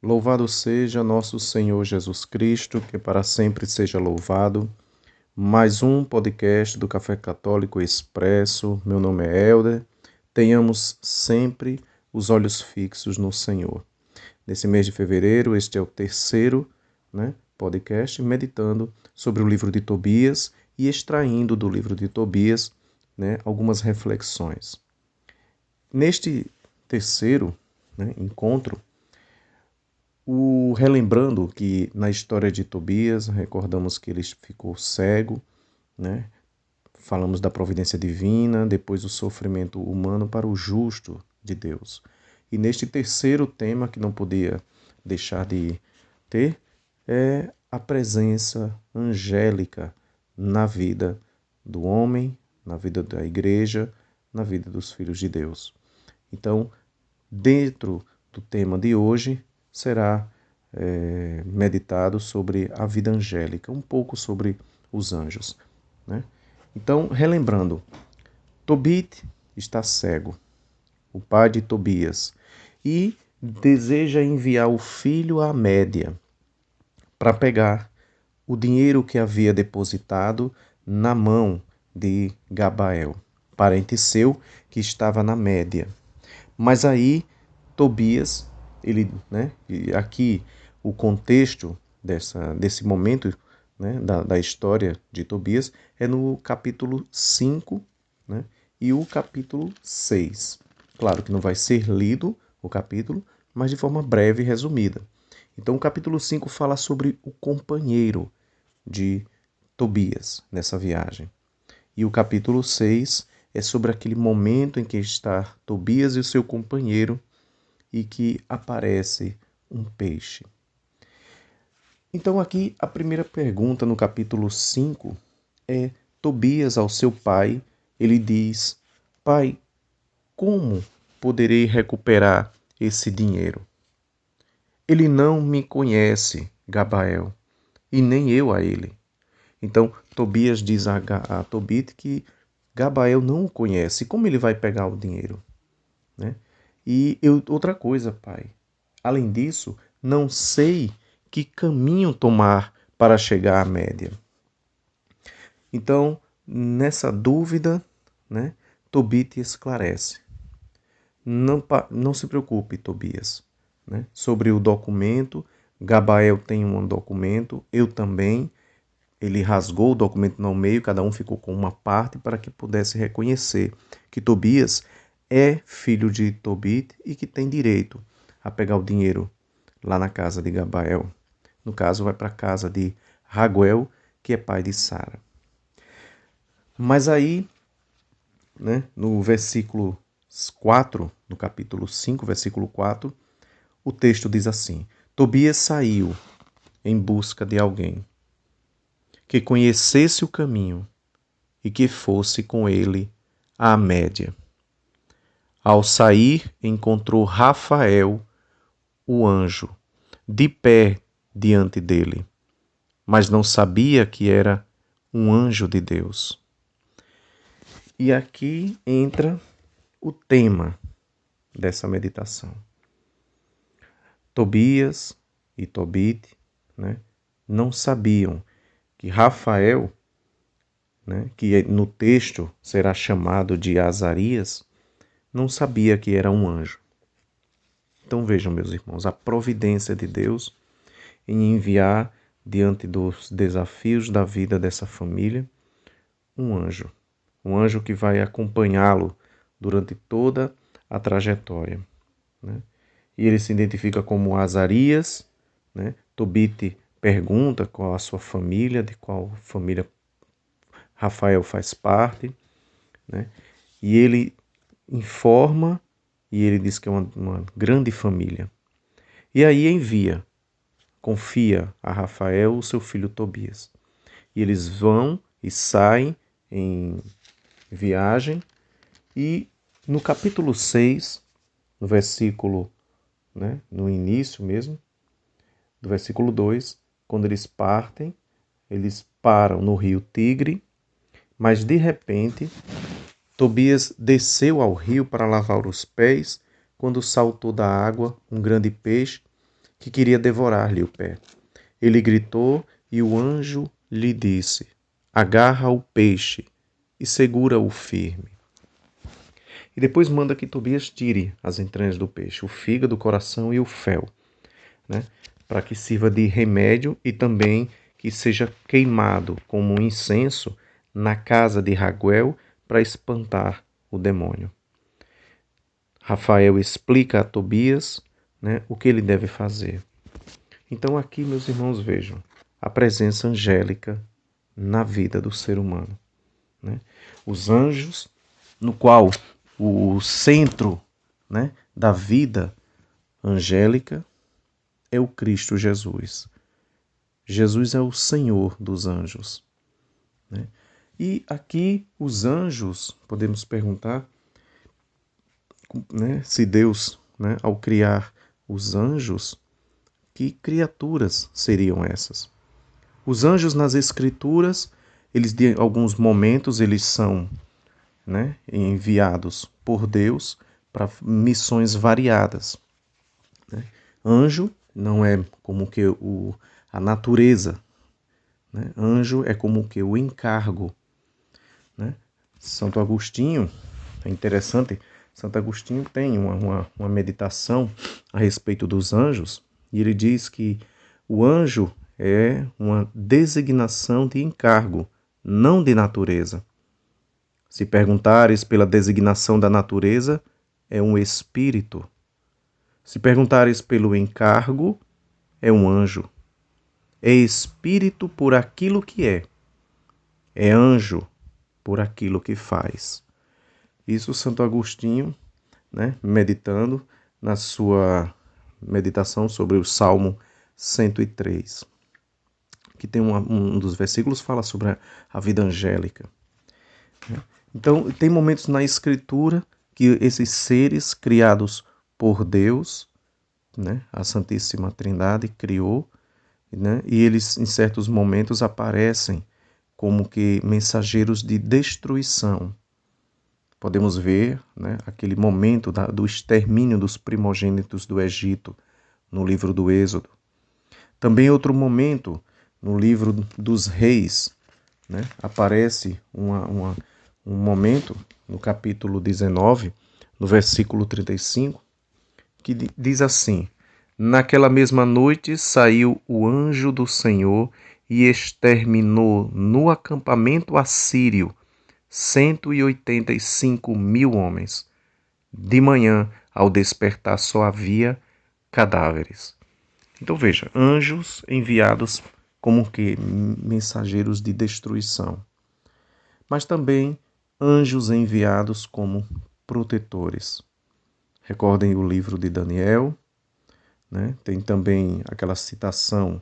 Louvado seja nosso Senhor Jesus Cristo, que para sempre seja louvado. Mais um podcast do Café Católico Expresso. Meu nome é Helder. Tenhamos sempre os olhos fixos no Senhor. Nesse mês de fevereiro, este é o terceiro podcast, meditando sobre o livro de Tobias e extraindo do livro de Tobias algumas reflexões. Neste terceiro encontro, relembrando que na história de Tobias, recordamos que ele ficou cego, falamos da providência divina, depois o sofrimento humano para o justo de Deus. E neste terceiro tema, que não podia deixar de ter, é a presença angélica na vida do homem, na vida da igreja, na vida dos filhos de Deus. Então, dentro do tema de hoje, será meditado sobre a vida angélica, um pouco sobre os anjos. Então, relembrando, Tobit está cego, o pai de Tobias, e deseja enviar o filho à Média para pegar o dinheiro que havia depositado na mão de Gabael, parente seu que estava na Média. Mas aí Tobias, e aqui o contexto desse momento da história de Tobias é no capítulo 5 e o capítulo 6. Claro que não vai ser lido o capítulo, mas de forma breve e resumida. Então o capítulo 5 fala sobre o companheiro de Tobias nessa viagem. E o capítulo 6 é sobre aquele momento em que está Tobias e o seu companheiro e que aparece um peixe. Então aqui a primeira pergunta no capítulo 5 é Tobias ao seu pai, ele diz: Pai, como poderei recuperar esse dinheiro? Ele não me conhece, Gabael, e nem eu a ele. Então Tobias diz a Tobit que Gabael não o conhece. Como ele vai pegar o dinheiro? Outra coisa, pai. Além disso, não sei que caminho tomar para chegar à Média. Então, nessa dúvida, Tobit esclarece. Não se preocupe, Tobias, sobre o documento. Gabael tem um documento, eu também. Ele rasgou o documento no meio, cada um ficou com uma parte para que pudesse reconhecer que Tobias é filho de Tobit e que tem direito a pegar o dinheiro lá na casa de Gabael. No caso, vai para a casa de Raguel, que é pai de Sara. Mas aí, no versículo 4, no capítulo 5, versículo 4, o texto diz assim: Tobias saiu em busca de alguém que conhecesse o caminho e que fosse com ele à Média. Ao sair, encontrou Rafael, o anjo, de pé diante dele, mas não sabia que era um anjo de Deus. E aqui entra o tema dessa meditação. Tobias e Tobit não sabiam que Rafael, que no texto será chamado de Azarias, não sabia que era um anjo. Então vejam, meus irmãos, a providência de Deus em enviar diante dos desafios da vida dessa família um anjo que vai acompanhá-lo durante toda a trajetória. E ele se identifica como Azarias. Tobit pergunta qual a sua família, de qual família Rafael faz parte, e ele informa e ele diz que é uma grande família. E aí confia a Rafael o seu filho Tobias. E eles vão e saem em viagem e no capítulo 6, no versículo, no início mesmo, do versículo 2, quando eles partem, eles param no rio Tigre, mas de repente Tobias desceu ao rio para lavar os pés, quando saltou da água um grande peixe que queria devorar-lhe o pé. Ele gritou e o anjo lhe disse: agarra o peixe e segura-o firme. E depois manda que Tobias tire as entranhas do peixe, o fígado, o coração e o fel, né? Para que sirva de remédio e também que seja queimado como um incenso na casa de Raguel para espantar o demônio. Rafael explica a Tobias, né, o que ele deve fazer. Então aqui, meus irmãos, vejam a presença angélica na vida do ser humano, né? Os anjos, no qual o centro, né, da vida angélica é o Cristo Jesus. Jesus é o Senhor dos anjos, né? E aqui os anjos, podemos perguntar, né, se Deus, né, ao criar os anjos, que criaturas seriam essas? Os anjos nas Escrituras, eles de alguns momentos eles são, né, enviados por Deus para missões variadas, né? Anjo não é como que a natureza, né? Anjo é como que o encargo, né? Santo Agostinho, é interessante, Santo Agostinho tem uma meditação a respeito dos anjos, e ele diz que o anjo é uma designação de encargo, não de natureza. Se perguntares pela designação da natureza, é um espírito. Se perguntares pelo encargo, é um anjo. É espírito por aquilo que é anjo por aquilo que faz. Isso Santo Agostinho, né, meditando na sua meditação sobre o Salmo 103, que tem um dos versículos fala sobre a vida angélica. Então, tem momentos na Escritura que esses seres criados por Deus, né, a Santíssima Trindade criou, né, e eles em certos momentos aparecem como que mensageiros de destruição. Podemos ver, né, aquele momento do extermínio dos primogênitos do Egito no livro do Êxodo. Também outro momento no livro dos Reis, né, aparece um momento no capítulo 19, no versículo 35, que diz assim: naquela mesma noite saiu o anjo do Senhor e exterminou no acampamento assírio 185.000 homens. De manhã, ao despertar, só havia cadáveres. Então veja, anjos enviados como que mensageiros de destruição, mas também anjos enviados como protetores. Recordem o livro de Daniel, né? Tem também aquela citação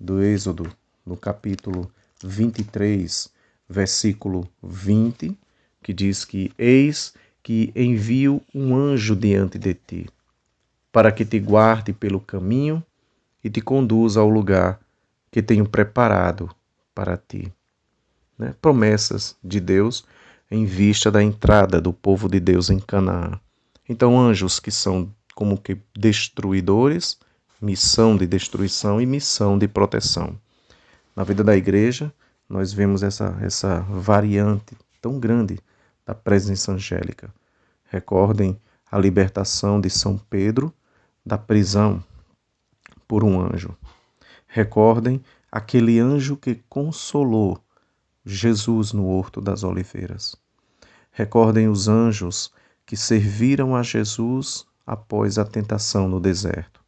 do Êxodo no capítulo 23, versículo 20, que diz que eis que envio um anjo diante de ti, para que te guarde pelo caminho e te conduza ao lugar que tenho preparado para ti. Né? Promessas de Deus em vista da entrada do povo de Deus em Canaã. Então, anjos que são como que destruidores, missão de destruição e missão de proteção. Na vida da igreja, nós vemos essa variante tão grande da presença angélica. Recordem a libertação de São Pedro da prisão por um anjo. Recordem aquele anjo que consolou Jesus no Horto das Oliveiras. Recordem os anjos que serviram a Jesus após a tentação no deserto.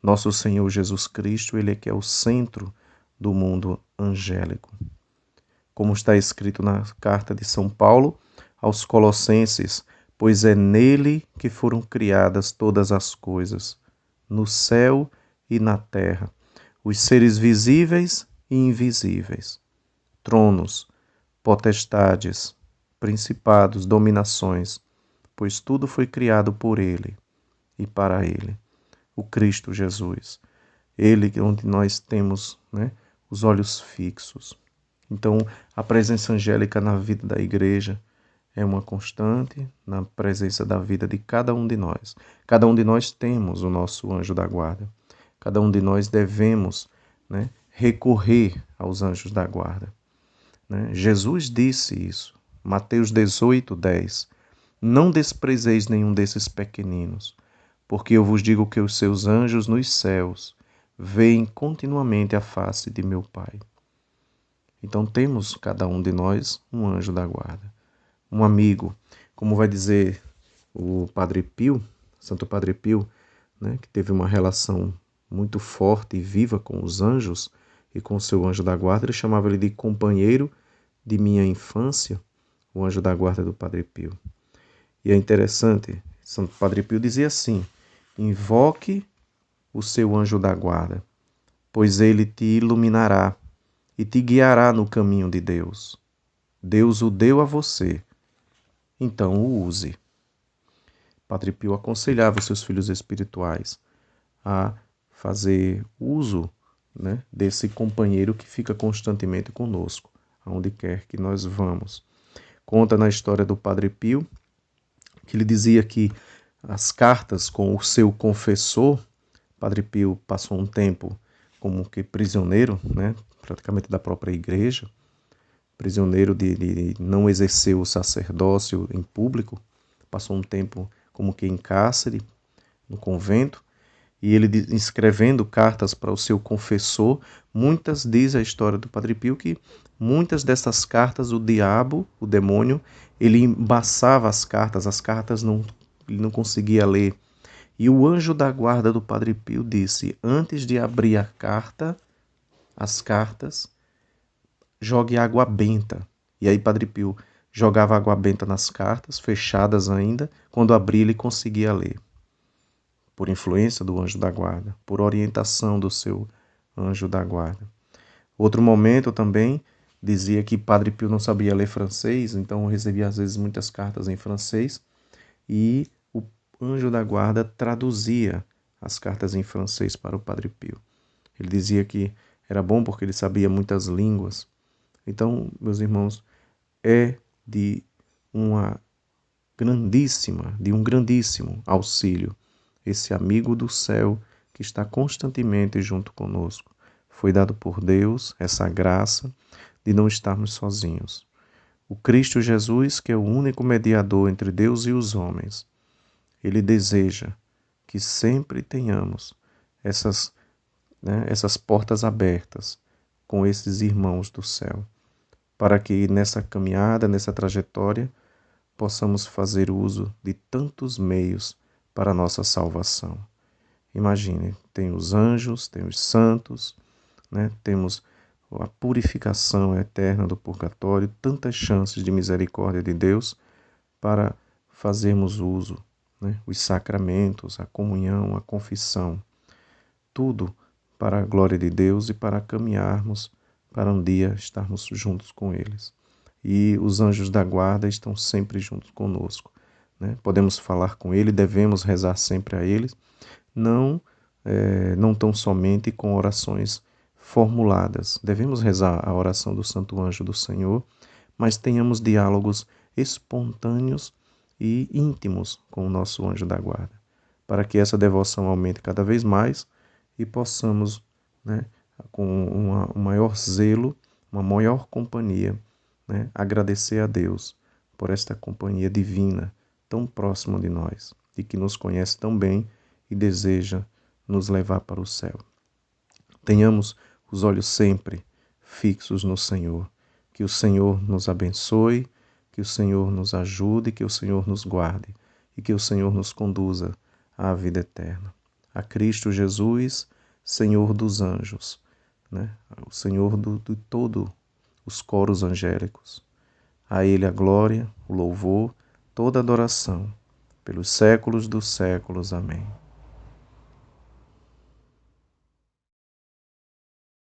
Nosso Senhor Jesus Cristo, Ele é que é o centro do mundo angélico. Como está escrito na carta de São Paulo aos Colossenses, pois é nele que foram criadas todas as coisas, no céu e na terra, os seres visíveis e invisíveis, tronos, potestades, principados, dominações, pois tudo foi criado por ele e para ele, o Cristo Jesus. Ele onde nós temos, né, os olhos fixos. Então, a presença angélica na vida da igreja é uma constante na presença da vida de cada um de nós. Cada um de nós temos o nosso anjo da guarda. Cada um de nós devemos, né, recorrer aos anjos da guarda. Né? Jesus disse isso. Mateus 18:10. Não desprezeis nenhum desses pequeninos, porque eu vos digo que os seus anjos nos céus veem continuamente a face de meu Pai. Então temos, cada um de nós, um anjo da guarda. Um amigo, como vai dizer o Padre Pio, Santo Padre Pio, né, que teve uma relação muito forte e viva com os anjos e com o seu anjo da guarda, ele chamava ele de companheiro de minha infância, o anjo da guarda do Padre Pio. E é interessante, Santo Padre Pio dizia assim: invoque o seu anjo da guarda, pois ele te iluminará e te guiará no caminho de Deus. Deus o deu a você, então o use. Padre Pio aconselhava os seus filhos espirituais a fazer uso, né, desse companheiro que fica constantemente conosco, aonde quer que nós vamos. Conta na história do Padre Pio que ele dizia que as cartas com o seu confessor, Padre Pio passou um tempo como que prisioneiro, né, praticamente da própria igreja, prisioneiro de não exercer o sacerdócio em público, passou um tempo como que em cárcere, no convento, e ele escrevendo cartas para o seu confessor, muitas diz a história do Padre Pio que muitas dessas cartas o diabo, o demônio, ele embaçava as cartas ele não conseguia ler. E o anjo da guarda do Padre Pio disse: antes de abrir as cartas, jogue água benta. E aí Padre Pio jogava água benta nas cartas, fechadas ainda, quando abria ele conseguia ler. Por influência do anjo da guarda, por orientação do seu anjo da guarda. Outro momento também dizia que Padre Pio não sabia ler francês, então recebia às vezes muitas cartas em francês e o anjo da guarda traduzia as cartas em francês para o Padre Pio. Ele dizia que era bom porque ele sabia muitas línguas. Então, meus irmãos, é de um grandíssimo auxílio esse amigo do céu que está constantemente junto conosco. Foi dado por Deus essa graça de não estarmos sozinhos. O Cristo Jesus, que é o único mediador entre Deus e os homens, ele deseja que sempre tenhamos essas portas abertas com esses irmãos do céu, para que nessa caminhada, nessa trajetória, possamos fazer uso de tantos meios para a nossa salvação. Imagine, tem os anjos, tem os santos, né? Temos a purificação eterna do purgatório, tantas chances de misericórdia de Deus para fazermos uso, né? Os sacramentos, a comunhão, a confissão, tudo para a glória de Deus e para caminharmos para um dia estarmos juntos com eles. E os anjos da guarda estão sempre juntos conosco, né? Podemos falar com ele, devemos rezar sempre a eles, não tão somente com orações formuladas. Devemos rezar a oração do Santo Anjo do Senhor, mas tenhamos diálogos espontâneos e íntimos com o nosso anjo da guarda, para que essa devoção aumente cada vez mais e possamos, né, com um maior zelo, uma maior companhia, né, agradecer a Deus por esta companhia divina tão próxima de nós e que nos conhece tão bem e deseja nos levar para o céu. Tenhamos os olhos sempre fixos no Senhor. Que o Senhor nos abençoe, que o Senhor nos ajude, que o Senhor nos guarde e que o Senhor nos conduza à vida eterna. A Cristo Jesus, Senhor dos anjos, né? O Senhor de todos os coros angélicos. A Ele a glória, o louvor, toda a adoração, pelos séculos dos séculos. Amém.